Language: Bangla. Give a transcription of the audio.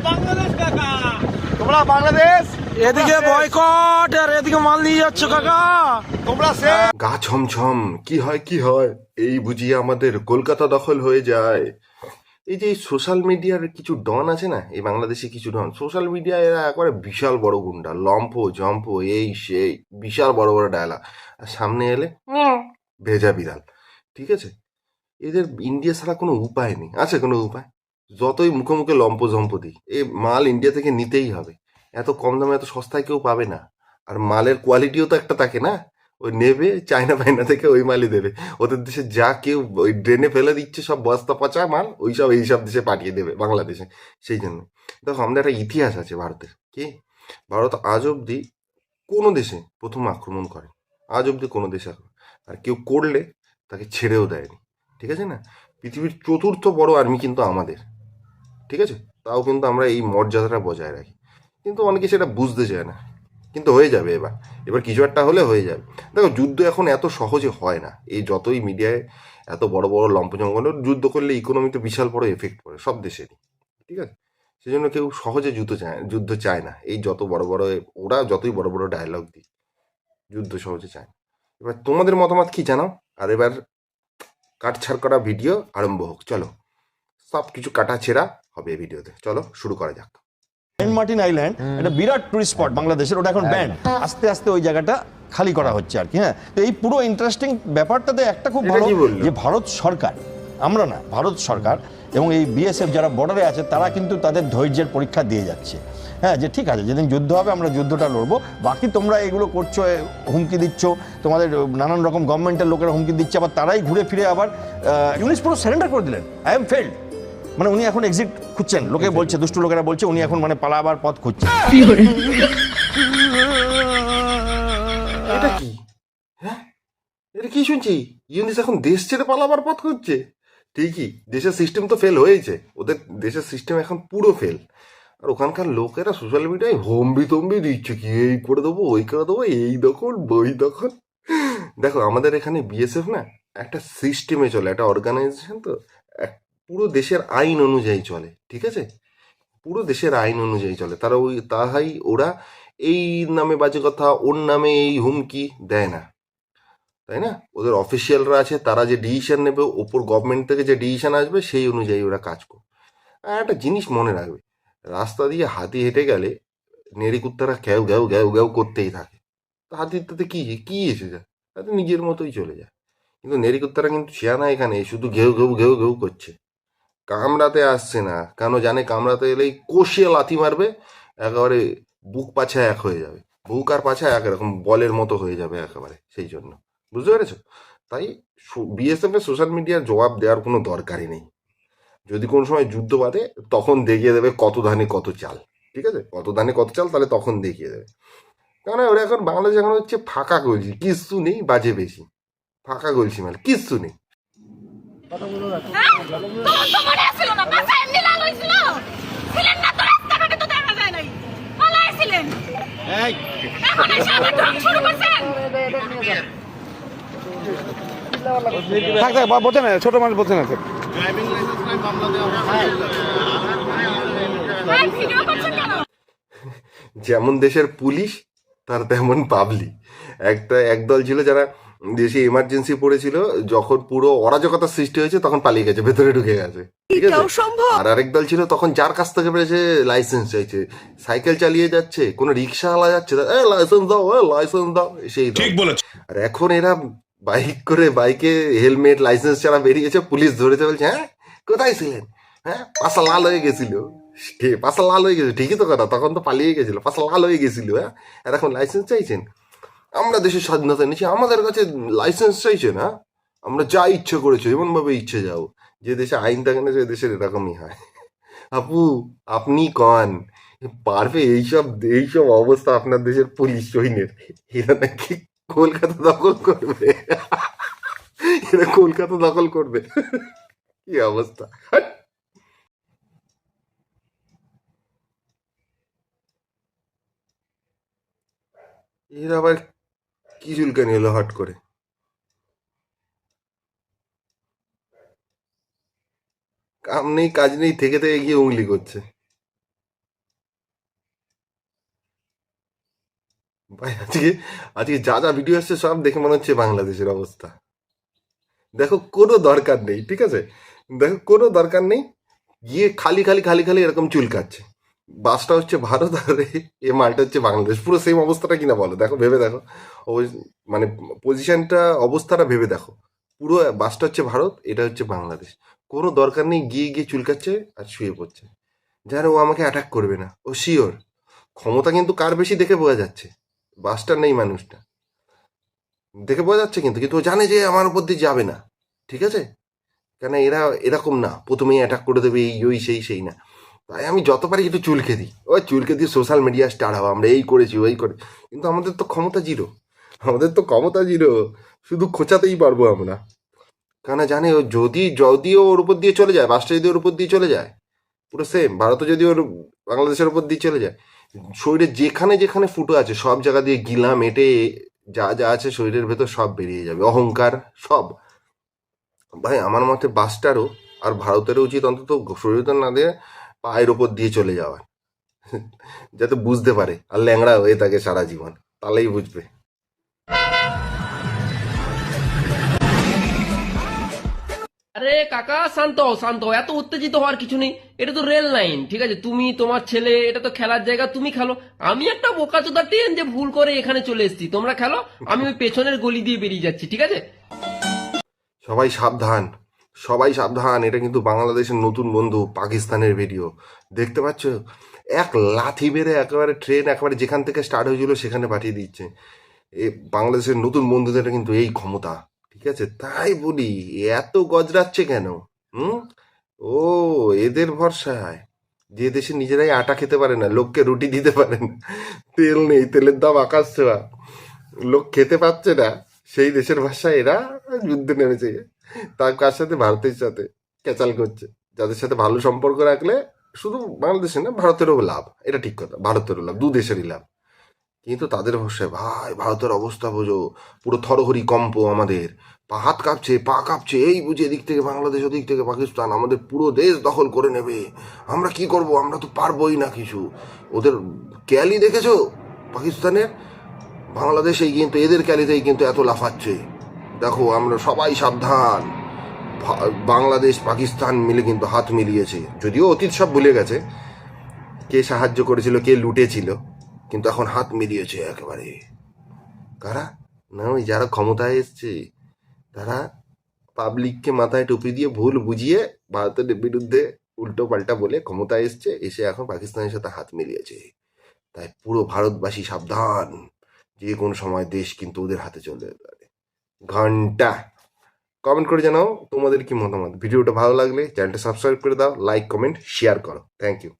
বাংলাদেশ কাকা, তোমরা বাংলাদেশ, এদিকে বয়কট আর এদিকে মাল নিয়ে যাচ্ছ কাকা। তোমরা সে গা ছমছম কি হয় কি হয়, এই বুঝিয়ে আমাদের কলকাতা দখল হয়ে যায়। এই যে সোশ্যাল মিডিয়ার কিছু ডন আছে না, এই বাংলাদেশে কিছু ডন সোশ্যাল মিডিয়ায় এরা একবারে বিশাল বড় গুন্ডা, লম্ফ জম্প এই সেই বিশাল বড় বড় ডায়লগ, আর সামনে এলে ভেজা বিড়াল। ঠিক আছে, এদের ইন্ডিয়া ছাড়া কোনো উপায় নেই, আছে কোনো উপায়? যতই মুখে মুখে লম্প জম্প দিই, এই মাল ইন্ডিয়া থেকে নিতেই হবে। এত কম দামে এত সস্তায় কেউ পাবে না, আর মালের কোয়ালিটিও তো একটা থাকে না। ওই নেবে চায়না ফাইনা থেকে ওই মালই দেবে। ওদের দেশে যা কেউ ওই ড্রেনে ফেলে দিচ্ছে সব বস্তা পচা মাল, ওই সব এইসব দেশে পাঠিয়ে দেবে বাংলাদেশে। সেই জন্য দেখো, আমাদের একটা ইতিহাস আছে ভারতের। কি, ভারত আজ অব্দি কোনো দেশে প্রথম আক্রমণ করে, আজ অব্দি কোনো দেশে আর কেউ করলে তাকে ছেড়েও দেয়নি। ঠিক আছে না, পৃথিবীর চতুর্থ বড় আর্মি কিন্তু আমাদের। ঠিক আছে, তাও কিন্তু আমরা এই মর্যাদাটা বজায় রাখি, কিন্তু অনেকে সেটা বুঝতে চায় না। কিন্তু হয়ে যাবে, এবার এবার কিছু একটা হলে হয়ে যাবে। দেখো, যুদ্ধ এখন এত সহজে হয় না। এই যতই মিডিয়ায় এত বড় বড় লম্পজঙ্গল, যুদ্ধ করলে ইকোনমিতে বিশাল বড় এফেক্ট পড়ে সব দেশেরই। ঠিক আছে, সেজন্য কেউ সহজে যুদ্ধ চায় না। এই যত বড় বড় ওরা যতই বড় বড় ডায়লগ দিই, যুদ্ধ সহজে চায় না। এবার তোমাদের মতামত কি জানাও, আর এবার কাটছাড় করা ভিডিও আরম্ভ হোক। চলো, সব কিছু কাটা ছেঁড়া হবে এই ভিডিওতে, চলো শুরু করা যাক। সেন্ট মার্টিন আইল্যান্ড এটা বিরাট টুরিস্ট স্পট বাংলাদেশের, ওটা এখন ব্যান্ড। আস্তে আস্তে ওই জায়গাটা খালি করা হচ্ছে আর কি। হ্যাঁ, তো এই পুরো ইন্টারেস্টিং ব্যাপারটাতে একটা খুব ভালো যে ভারত সরকার, আমরা না, ভারত সরকার এবং এই বিএসএফ যারা বর্ডারে আছে তারা কিন্তু তাদের ধৈর্যের পরীক্ষা দিয়ে যাচ্ছে। হ্যাঁ, যে ঠিক আছে, যেদিন যুদ্ধ হবে আমরা যুদ্ধটা লড়বো, বাকি তোমরা এগুলো করছো, হুমকি দিচ্ছ, তোমাদের নানান রকম গভর্নমেন্টের লোকেরা হুমকি দিচ্ছে, আবার তারাই ঘুরে ফিরে আবার ইউনিস পুরো সারেন্ডার করে দিলেন। আই এম ফেল্ড, মানে উনি এখন এক্সিট খুঁজছেন, লোকে বলছে, দুষ্টু লোকেরা বলছে উনি এখন মানে পালাবার পথ খুঁজছেন। এটা কি? হ্যাঁ, এটা কি শুনছি? ইউনিস এখন দেশ ছেড়ে পালাবার পথ খুঁজছে? ঠিকই, দেশের সিস্টেম তো ফেল হয়েছে, ওদের দেশের সিস্টেম এখন পুরো ফেল। আর ওখানকার লোকেরা সোশ্যাল মিডিয়ায় হম্বি তম্বি দিচ্ছে, কি এই করে দেবো ওই করে দেবো, এই দখল বই দখল। দেখো, আমাদের এখানে বিএসএফ না একটা সিস্টেমে চলে, একটা অর্গানাইজেশন, তো পুরো দেশের আইন অনুযায়ী চলে। ঠিক আছে, পুরো দেশের আইন অনুযায়ী চলে তারা। তাহাই ওরা এই নামে বাজে কথা, ওর নামে এই হুমকি দেয় না, তাই না? ওদের অফিসিয়ালরা আছে, তারা যে ডিসিশন নেবে, ওপর গভর্নমেন্ট থেকে যে ডিসিশন আসবে সেই অনুযায়ী ওরা কাজ করবে। আর একটা জিনিস মনে রাখবে, রাস্তা দিয়ে হাতি হেঁটে গেলে নেড়িকুত্তারা ঘ্যাউ ঘ্যাউ ঘ্যাউ ঘ্যাউ করতেই থাকে। তো হাতির তাতে কি কি এসে যায়, তাতে নিজের মতোই চলে যায়। কিন্তু নেড়িকুত্তারা কিন্তু শিয়ানা, এখানে শুধু ঘেউ ঘেউ ঘেউ ঘেউ করছে, কামড়াতে আসছে না। কেন জানে, কামড়াতে এলেই কষিয়ে লাথি মারবে, একেবারে বুক পাছা এক হয়ে যাবে, বুক আর পাছা একরকম বলের মতো হয়ে যাবে একেবারে। সেই জন্য, বুঝতে পেরেছো? তাই বিএসএফ এর সোশ্যাল মিডিয়ার জবাব দেওয়ার কোনো দরকারই নেই। যদি কোনো সময় যুদ্ধ বাঁধে, তখন দেখিয়ে দেবে কত ধানে কত চাল। ঠিক আছে, কত ধানে কত চাল, তাহলে তখন দেখিয়ে দেবে। কারণ ওরা এখন বাংলাদেশ এখন হচ্ছে ফাঁকা গলছি, কিচ্ছু নেই, বাজে বেশি ফাঁকা গলছি, মানে কিচ্ছু নেই। থাক থাক বোঝে না, ছোট মানুষ বোঝে না। যেমন দেশের পুলিশ, তার তেমন পাবলিক। একদল ছিল যারা দেশে এমার্জেন্সি পড়েছিল, যখন পুরো অরাজকতা সৃষ্টি হয়েছে তখন পালিয়ে গেছে, ভেতরে ঢুকে গেছে। ঠিক আছে, আর আরেক দল ছিল তখন যার কাছ থেকে পেরেছে লাইসেন্স চাইছে, সাইকেল চালিয়ে যাচ্ছে, কোনো রিক্সাওয়ালা যাচ্ছে, লাইসেন্স দাও, লাইসেন্স দাও, সেই ঠিক বলেছে। আর এখন এরা বাইক করে, বাইকে হেলমেট লাইসেন্স ছাড়া বেরিয়েছে, পুলিশ ধরেছে, বলছে হ্যাঁ কোথায় ছিলেন, হ্যাঁ পাশা লাল হয়ে গেছিল, পাশা লাল হয়ে গেছিল, ঠিকই তো কথা, তখন তো পালিয়ে গেছিল, পাশা লাল হয়ে গেছিল, হ্যাঁ, আর এখন লাইসেন্স চাইছেন। আমরা দেশের স্বাধীনতা নিচ্ছি, আমাদের কাছে লাইসেন্স চাইছে না, আমরা যা ইচ্ছে করেছি এমন ভাবে ইচ্ছে যাও। যে দেশে আইন থাকে না, সে দেশের এরকমই হয়। আপু, আপনি কন পারবে এইসব এইসব অবস্থা আপনার দেশের পুলিশ সৈন্যের? এরা নাকি কলকাতা দখল করবে, এরা কলকাতা দখল করবে, কি অবস্থা! এরা আবার কি চুলকানি হলো হট করে? কাম নেই কাজ নেই, থেকে থেকে গিয়ে উংলি করছে। ভাই আজকে আজকে যা যা ভিডিও আসছে সব দেখে মনে হচ্ছে বাংলাদেশের অবস্থা। দেখো কোনো দরকার নেই, ঠিক আছে, দেখো কোনো দরকার নেই, গিয়ে খালি খালি খালি খালি এরকম চুলকাচ্ছে। বাসটা হচ্ছে ভারত আর এ মালটা হচ্ছে বাংলাদেশ, পুরো সেম অবস্থাটা কিনা বলো, দেখো ভেবে দেখো, মানে পজিশনটা অবস্থাটা ভেবে দেখো, পুরো বাসটা হচ্ছে ভারত, এটা হচ্ছে বাংলাদেশ। কোনো দরকার নেই, গিয়ে গিয়ে চুলকাচ্ছে আর শুয়ে পড়ছে, যেন ও আমাকে অ্যাটাক করবে না। ও শিওর ক্ষমতা কিন্তু কার বেশি দেখে বোঝা যাচ্ছে, বাসটার নেই মানুষটা দেখে বোঝা যাচ্ছে, কিন্তু কিন্তু ও জানে যে আমার উপর দিয়ে যাবে না, ঠিক আছে, কেন এরা এরকম না, প্রথমেই অ্যাটাক করে দেবে, এই ওই সেই না। তাই আমি যত পারি একটু চুলকে দিই, ওই চুলকে দিয়ে সোশ্যাল মিডিয়া স্টার হবো, আমরা এই করেছি ওই করে, কিন্তু আমাদের তো ক্ষমতা জিরো, আমাদের তো ক্ষমতা জিরো, শুধু খোঁচাতেই পারবো আমরা। কেন জানে ও যদি ওর উপর দিয়ে চলে যায়, বাসটা যদি ওর উপর দিয়ে চলে যায়, পুরো সেম ভারতও যদি ওর বাংলাদেশের উপর দিয়ে চলে যায়, শরীরে যেখানে যেখানে ফুটো আছে সব জায়গা দিয়ে গিলা মেটে যা যা আছে শরীরের ভেতর সব বেরিয়ে যাবে, অহংকার সব। ভাই আমার মতে বাসটারও আর ভারতেরও উচিত অন্তত শরীর না দিয়ে পায়ের ওপর দিয়ে চলে যাওয়ার, যাতে বুঝতে পারে আর ল্যাংড়া হয়ে থাকে সারা জীবন, তাহলেই বুঝবে। আরে কাকা শান্ত হও, শান্ত হও, এত উত্তেজিত হওয়ার কিছু নেই। এটা তো রেল লাইন, ঠিক আছে, তুমি তোমার ছেলে, এটা তো খেলার জায়গা, তুমি খেলো। আমি একটা বোকাচোদা ট্রেন যে ভুল করে এখানে চলে এসেছি, তোমরা খেলো, আমি ওই পেছনের গলি দিয়ে বেরিয়ে যাচ্ছি, ঠিক আছে। সবাই সাবধান, সবাই সাবধান, এটা কিন্তু বাংলাদেশের নতুন বন্ধু পাকিস্তানের ভিডিও, দেখতে পাচ্ছ, এক লাথি মেরে একেবারে ট্রেন একেবারে যেখান থেকে স্টার্ট হয়েছিল সেখানে পাঠিয়ে দিচ্ছে। এ বাংলাদেশের নতুন বন্ধুদের কিন্তু এই ক্ষমতা, ঠিক আছে, তাই বলি এত গজরাচ্ছে কেন? হুম, ও এদের ভরসায়, যে দেশে নিজেরাই আটা খেতে পারে না, লোককে রুটি দিতে পারে না, তেল নেই, তেলের দাম আকাশ ছোঁয়া, লোক খেতে পাচ্ছে না, সেই দেশের ভাষায় এরা যুদ্ধে নেমেছে। তার কার সাথে? ভারতের সাথে ক্যাচাল করছে, যাদের সাথে ভালো সম্পর্ক রাখলে শুধু বাংলাদেশের না ভারতেরও লাভ, এটা ঠিক কথা, ভারতেরও লাভ, দু দেশেরই লাভ। কিন্তু তাদের ভরসায় ভাই ভারতের অবস্থা বোঝো, পুরো থরহরি কম্প, আমাদের হাত কাঁপছে, পা কাঁপছে, এই বুঝে এদিক থেকে বাংলাদেশ ওদিক থেকে পাকিস্তান আমাদের পুরো দেশ দখল করে নেবে, আমরা কি করব, আমরা তো পারবোই না কিছু। ওদের ক্যালি দেখেছো পাকিস্তানের, বাংলাদেশ এই কিন্তু এদের ক্যালিতেই কিন্তু এত লাফাচ্ছে। দেখো আমরা সবাই সাবধান, বাংলাদেশ পাকিস্তান মিলে কিন্তু হাত মিলিয়েছে, যদিও অতীত সব ভুলে গেছে কে সাহায্য করেছিল কে লুটেছিল, কিন্তু এখন হাত মিলিয়েছে একেবারে। কারা? না ওই যারা ক্ষমতায় এসছে, তারা পাবলিককে মাথায় টুপি দিয়ে ভুল বুঝিয়ে ভারতের বিরুদ্ধে উল্টো পাল্টা বলে ক্ষমতায় এসছে, এসে এখন পাকিস্তানের সাথে হাত মিলিয়েছে। তাই পুরো ভারতবাসী সাবধান, যে কোনো সময় দেশ কিন্তু ওদের হাতে চলে যেতে পারে। ঘন্টা কমেন্ট করে জানাও তোমাদের কি মতামত, ভিডিওটা ভালো লাগলে চ্যানেলটা সাবস্ক্রাইব করে দাও, লাইক কমেন্ট শেয়ার করো, থ্যাংক ইউ।